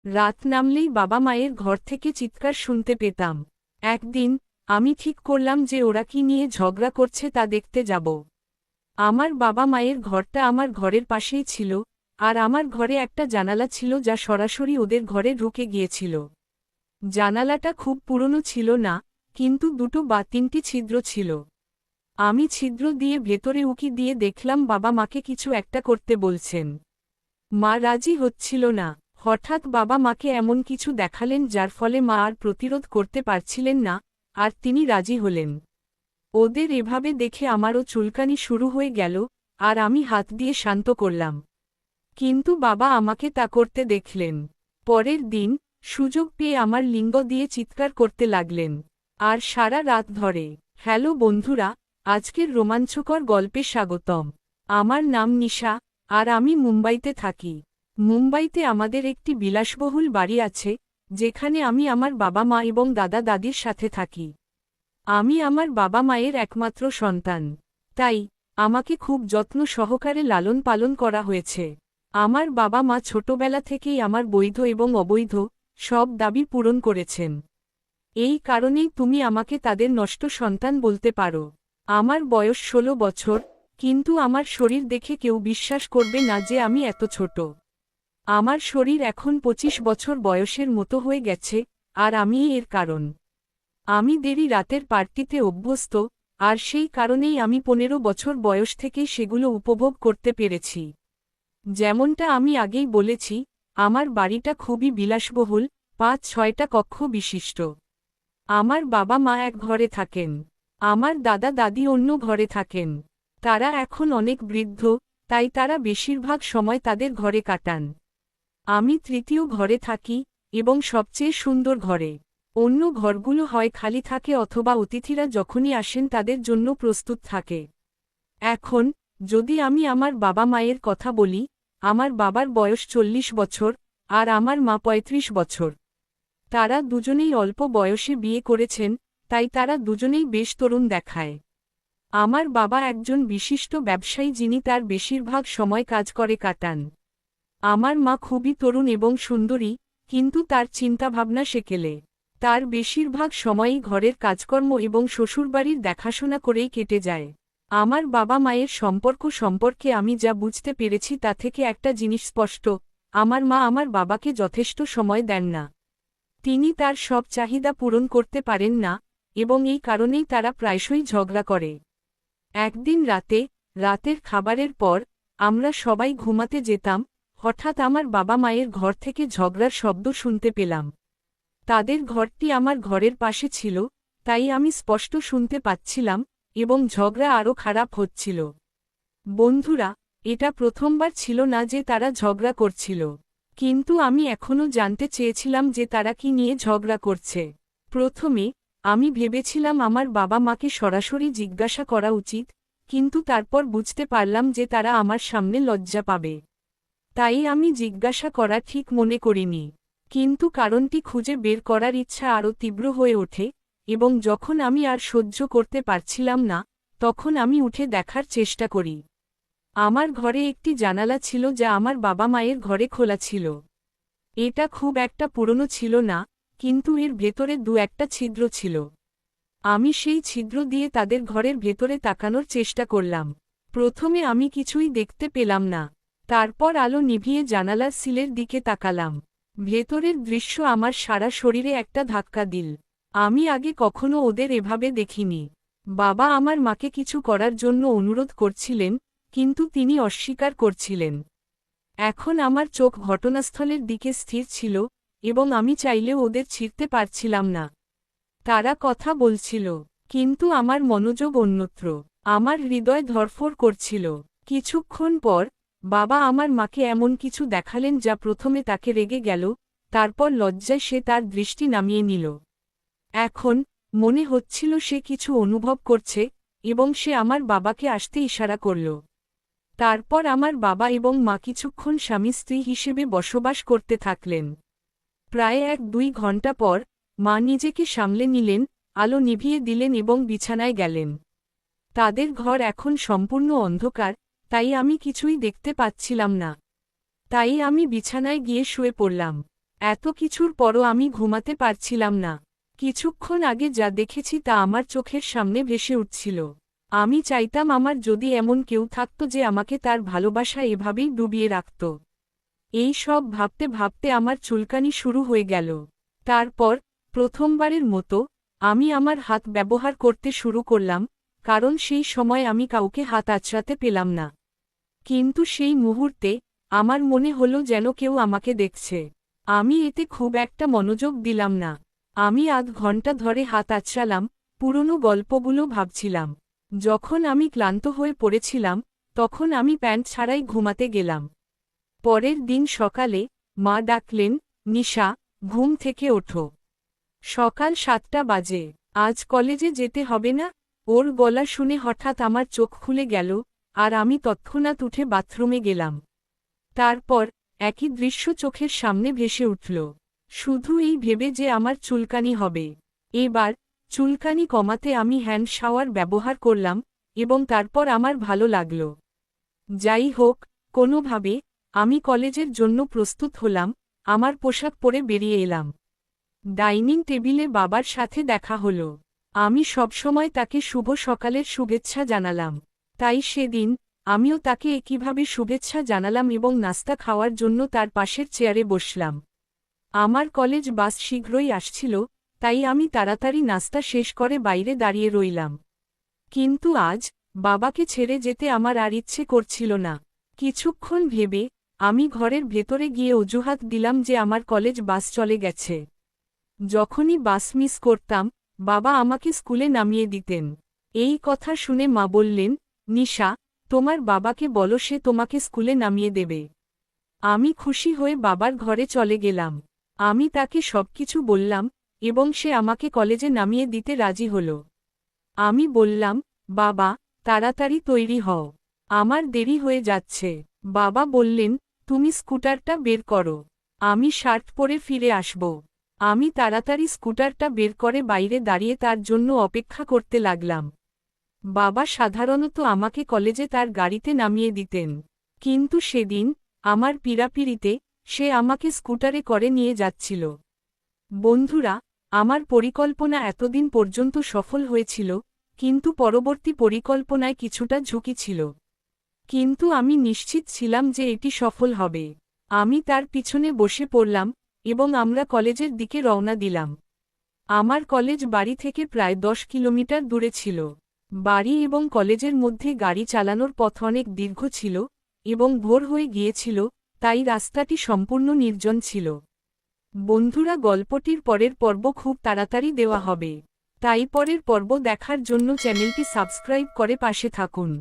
রাত নামলেই বাবা মায়ের ঘর থেকে চিৎকার শুনতে পেতাম। একদিন আমি ঠিক করলাম যে ওরা কি নিয়ে ঝগড়া করছে তা দেখতে যাব। আমার বাবা মায়ের ঘরটা আমার ঘরের পাশেই ছিল, আর আমার ঘরে একটা জানালা ছিল যা সরাসরি ওদের ঘরে ঢুকে গিয়েছিল। জানালাটা খুব পুরনো ছিল না, কিন্তু দুটো বা তিনটি ছিদ্র ছিল। আমি ছিদ্র দিয়ে ভেতরে উকি দিয়ে দেখলাম বাবা মাকে কিছু একটা করতে বলছেন। মা রাজি হচ্ছিল না। হঠাৎ বাবা মাকে এমন কিছু দেখালেন যার ফলে মা আর প্রতিরোধ করতে পারছিলেন না, আর তিনি রাজি হলেন। ওদের এভাবে দেখে আমারও চুলকানি শুরু হয়ে গেল, আর আমি হাত দিয়ে শান্ত করলাম। কিন্তু বাবা আমাকে তা করতে দেখলেন। পরের দিন সুযোগ পেয়ে আমার লিঙ্গ দিয়ে চিৎকার করতে লাগলেন। আর সারা রাত ধরে। হ্যালো বন্ধুরা, আজকের রোমাঞ্চকর গল্পে স্বাগতম। আমার নাম নিশা, আর আমি মুম্বাইতে থাকি। মুম্বাইতে আমাদের একটি বিলাসবহুল বাড়ি আছে, যেখানে আমি আমার বাবা মা এবং দাদা দাদির সাথে থাকি। আমি আমার বাবা মায়ের একমাত্র সন্তান। তাই আমাকে খুব যত্ন সহকারে লালন পালন করা হয়েছে। আমার বাবা মা ছোটবেলা থেকেই আমার বৈধ এবং অবৈধ সব দাবি পূরণ করেছেন। এই কারণেই তুমি আমাকে তাদের নষ্ট সন্তান বলতে পারো। আমার বয়স 16 বছর, কিন্তু আমার শরীর দেখে কেউ বিশ্বাস করবে না যে আমি এত ছোট। আমার শরীর এখন 25 বছর বয়সের মতো হয়ে গেছে, আর আমিই এর কারণ। আমি দেরি রাতের পার্টিতে অভ্যস্ত, আর সেই কারণেই আমি 15 বছর বয়স থেকেই সেগুলো উপভোগ করতে পেরেছি। যেমনটা আমি আগেই বলেছি, আমার বাড়িটা খুবই বিলাসবহুল, 5-6টা কক্ষ বিশিষ্ট। আমার বাবা মা এক ঘরে থাকেন। আমার দাদা দাদি অন্য ঘরে থাকেন। তারা এখন অনেক বৃদ্ধ, তাই তারা বেশিরভাগ সময় তাদের ঘরে কাটান। আমি তৃতীয় ঘরে থাকি, এবং সবচেয়ে সুন্দর ঘরে। অন্য ঘরগুলো হয় খালি থাকে অথবা অতিথিরা যখনই আসেন তাদের জন্য প্রস্তুত থাকে। এখন যদি আমি আমার বাবা মায়ের কথা বলি, আমার বাবার বয়স 40 বছর, আর আমার মা 35 বছর। তারা দুজনেই অল্প বয়সে বিয়ে করেছেন, তাই তারা দুজনেই বেশ তরুণ দেখায়। আমার বাবা একজন বিশিষ্ট ব্যবসায়ী যিনি তার বেশিরভাগ সময় কাজ করে কাটান। আমার মা খুবই তরুণ এবং সুন্দরী, কিন্তু তার চিন্তাভাবনা সেকেলে। তার বেশিরভাগ সময়ই ঘরের কাজকর্ম এবং শ্বশুরবাড়ির দেখাশোনা করেই কেটে যায়। আমার বাবা মায়ের সম্পর্ক সম্পর্কে আমি যা বুঝতে পেরেছি তা থেকে একটা জিনিস স্পষ্ট: আমার মা আমার বাবাকে যথেষ্ট সময় দেন না। তিনি তার সব চাহিদা পূরণ করতে পারেন না, এবং এই কারণেই তারা প্রায়শই ঝগড়া করে। একদিন রাতের খাবারের পর আমরা সবাই ঘুমাতে যেতাম, হঠাৎ আমার বাবা মায়ের ঘর থেকে ঝগড়ার শব্দ শুনতে পেলাম। তাদের ঘরটি আমার ঘরের পাশে ছিল, তাই আমি স্পষ্ট শুনতে পাচ্ছিলাম, এবং ঝগড়া আরও খারাপ হচ্ছিল। বন্ধুরা, এটা প্রথমবার ছিল না যে তারা ঝগড়া করছিল। কিন্তু আমি এখনও জানতে চেয়েছিলাম যে তারা কি নিয়ে ঝগড়া করছে। প্রথমে আমি ভেবেছিলাম আমার বাবা মাকে সরাসরি জিজ্ঞাসা করা উচিত, কিন্তু তারপর বুঝতে পারলাম যে তারা আমার সামনে লজ্জা পাবে। তাই আমি জিজ্ঞাসা করা ঠিক মনে করিনি। কিন্তু কারণটি খুঁজে বের করার ইচ্ছা আরও তীব্র হয়ে ওঠে, এবং যখন আমি আর সহ্য করতে পারছিলাম না, তখন আমি উঠে দেখার চেষ্টা করি। আমার ঘরে একটি জানালা ছিল যা আমার বাবা মায়ের ঘরে খোলা ছিল। এটা খুব একটা পুরনো ছিল না, কিন্তু এর ভেতরে একটা ছিদ্র ছিল। আমি সেই ছিদ্র দিয়ে তাদের ঘরের ভেতরে তাকানোর চেষ্টা করলাম। প্রথমে আমি কিছুই দেখতে পেলাম না। তারপর আলো নিভিয়ে জানালার সিলের দিকে তাকালাম। ভেতরের দৃশ্য আমার সারা শরীরে একটা ধাক্কা দিল। আমি আগে কখনো ওদের এভাবে দেখিনি। বাবা আমার মাকে কিছু করার জন্য অনুরোধ করছিলেন, কিন্তু তিনি অস্বীকার করছিলেন। এখন আমার চোখ ঘটনাস্থলের দিকে স্থির ছিল, এবং আমি চাইলেও ওদের ছিঁড়তে পারছিলাম না। তারা কথা বলছিল, কিন্তু আমার মনোযোগ অন্যত্র। আমার হৃদয় ধড়ফড় করছিল। কিছুক্ষণ পর বাবা আমার মাকে এমন কিছু দেখালেন যা প্রথমে তাকে রেগে গেল, তারপর লজ্জায় সে তার দৃষ্টি নামিয়ে নিল। এখন মনে হচ্ছিল সে কিছু অনুভব করছে, এবং সে আমার বাবাকে আসতে ইশারা করল। তারপর আমার বাবা এবং মা কিছুক্ষণ স্বামী স্ত্রী হিসেবে বসবাস করতে থাকলেন। প্রায় 1-2 ঘন্টা পর মা নিজেকে সামলে নিলেন, আলো নিভিয়ে দিলেন এবং বিছানায় গেলেন। তাদের ঘর এখন সম্পূর্ণ অন্ধকার, তাই আমি কিছুই দেখতে পাচ্ছিলাম না। তাই আমি বিছানায় গিয়ে শুয়ে পড়লাম। এত কিছুর পরও আমি ঘুমাতে পারছিলাম না। কিছুক্ষণ আগে যা দেখেছি তা আমার চোখের সামনে ভেসে উঠছিল। আমি চাইতাম আমার যদি এমন কেউ থাকত যে আমাকে তার ভালোবাসা এভাবেই ডুবিয়ে রাখত। এই সব ভাবতে ভাবতে আমার চুলকানি শুরু হয়ে গেল। তারপর প্রথমবারের মতো আমি আমার হাত ব্যবহার করতে শুরু করলাম, কারণ সেই সময় আমি কাউকে হাত আঁচড়াতে পেলাম না। কিন্তু সেই মুহূর্তে আমার মনে হলো যেন কেউ আমাকে দেখছে। আমি এতে খুব একটা মনোযোগ দিলাম না। আমি আধ ঘন্টা ধরে হাত আঁচড়ালাম, পুরনো গল্পগুলো ভাবছিলাম। যখন আমি ক্লান্ত হয়ে পড়েছিলাম, তখন আমি প্যান্ট ছাড়াই ঘুমাতে গেলাম। পরের দিন সকালে মা ডাকলেন, নিশা, ঘুম থেকে ওঠো। সকাল 7টা বাজে। আজ কলেজে যেতে হবে না? ওর গলা শুনে হঠাৎ আমার চোখ খুলে গেল, আর আমি তৎক্ষণাৎ উঠে বাথরুমে গেলাম। তারপর একই দৃশ্য চোখের সামনে ভেসে উঠল। শুধু এই ভেবে যে আমার চুলকানি হবে। এবার চুলকানি কমাতে আমি হ্যান্ড শাওয়ার ব্যবহার করলাম, এবং তারপর আমার ভালো লাগল। যাই হোক, কোনোভাবে আমি কলেজের জন্য প্রস্তুত হলাম, আমার পোশাক পরে বেরিয়ে এলাম। ডাইনিং টেবিলে বাবার সাথে দেখা হলো। আমি সবসময় তাকে শুভ সকালের শুভেচ্ছা জানালাম। তাই সেদিন আমিও তাকে একইভাবে শুভেচ্ছা জানালাম এবং নাস্তা খাওয়ার জন্য তার পাশের চেয়ারে বসলাম। আমার কলেজ বাস শীঘ্রই আসছিল, তাই আমি তাড়াতাড়ি নাস্তা শেষ করে বাইরে দাঁড়িয়ে রইলাম। কিন্তু আজ বাবাকে ছেড়ে যেতে আমার আর ইচ্ছে করছিল না। কিছুক্ষণ ভেবে আমি ঘরের ভেতরে গিয়ে অজুহাত দিলাম যে আমার কলেজ বাস চলে গেছে। যখনই বাস মিস করতাম, বাবা আমাকে স্কুলে নামিয়ে দিতেন। এই কথা শুনে মা বললেন, নিশা, তোমার বাবাকে বলো সে তোমাকে স্কুলে নামিয়ে দেবে। আমি খুশি হয়ে বাবার ঘরে চলে গেলাম। আমি তাকে সবকিছু বললাম, এবং সে আমাকে কলেজে নামিয়ে দিতে রাজি হল। আমি বললাম, বাবা, তাড়াতাড়ি তৈরি হও, আমার দেরি হয়ে যাচ্ছে। বাবা বললেন, তুমি স্কুটারটা বের করো, আমি শার্ট পরে ফিরে আসব। আমি তাড়াতাড়ি স্কুটারটা বের করে বাইরে দাঁড়িয়ে তার জন্য অপেক্ষা করতে লাগলাম। বাবা সাধারণত আমাকে কলেজে তার গাড়িতে নামিয়ে দিতেন, কিন্তু সেদিন আমার পীড়াপিড়িতে সে আমাকে স্কুটারে করে নিয়ে যাচ্ছিল। বন্ধুরা, আমার পরিকল্পনা এতদিন পর্যন্ত সফল হয়েছিল, কিন্তু পরবর্তী পরিকল্পনায় কিছুটা ঝুঁকি ছিল। কিন্তু আমি নিশ্চিত ছিলাম যে এটি সফল হবে। আমি তার পিছনে বসে পড়লাম, এবং আমরা কলেজের দিকে রওনা দিলাম। আমার কলেজ বাড়ি থেকে প্রায় 10 কিলোমিটার দূরে ছিল। বাড়ি এবং কলেজের মধ্যে গাড়ি চালানোর পথ অনেক দীর্ঘ ছিল, এবং ভোর হয়ে গিয়েছিল, তাই রাস্তাটি সম্পূর্ণ নির্জন ছিল। বন্ধুরা, গল্পটির পরের পর্ব খুব তাড়াতাড়ি দেওয়া হবে, তাই পরের পর্ব দেখার জন্য চ্যানেলটি সাবস্ক্রাইব করে পাশে থাকুন।